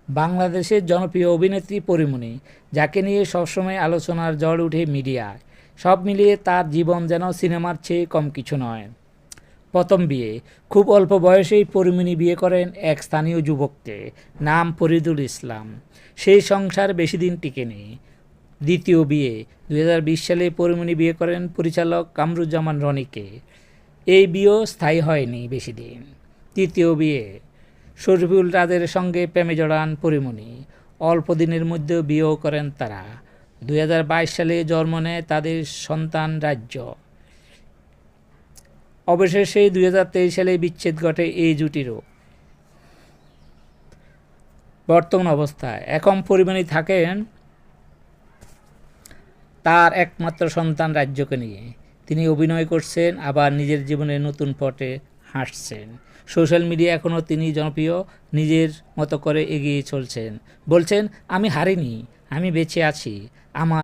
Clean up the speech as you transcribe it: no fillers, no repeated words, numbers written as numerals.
বাংলাদেশের জনপ্রিয় অভিনেত্রী পরীমনি, যাকে নিয়ে সবসময় আলোচনার ঝড় ওঠে মিডিয়ায়। সব মিলিয়ে তার জীবন যেন সিনেমার চেয়ে কম কিছু নয়। প্রথম বিয়ে। খুব অল্প বয়সেই পরীমনি বিয়ে করেন এক স্থানীয় যুবককে, নাম ফরিদুল ইসলাম। সেই সংসার বেশি দিন টিকেনি। দ্বিতীয় বিয়ে। 2020 সালে পরীমনি বিয়ে করেন পরিচালক কামরুজ্জামান রনিকে। এই বিয়েও স্থায়ী হয়নি বেশি দিন। তৃতীয় বিয়ে। শরীফুল রাজের সঙ্গে প্রেমে জড়ান পরীমনি। অল্প দিনের মধ্যে বিয়েও করেন তারা। 2022 সালে জন্ম নেয় তাদের সন্তান রাজ্য। অবশেষে 2023 সালে বিচ্ছেদ ঘটে এই জুটিরও। বর্তমান অবস্থা। এখন পরীমনি থাকেন তার একমাত্র সন্তান রাজ্যকে নিয়ে। তিনি অভিনয় করছেন, আবার নিজের জীবনের নতুন পথে হাঁটছেন। সোশ্যাল মিডিয়া এখনও তিনি জনপ্রিয়, নিজের মতো করে এগিয়ে চলছেন। বলছেন, আমি হারিনি, আমি বেঁচে আছি। আমার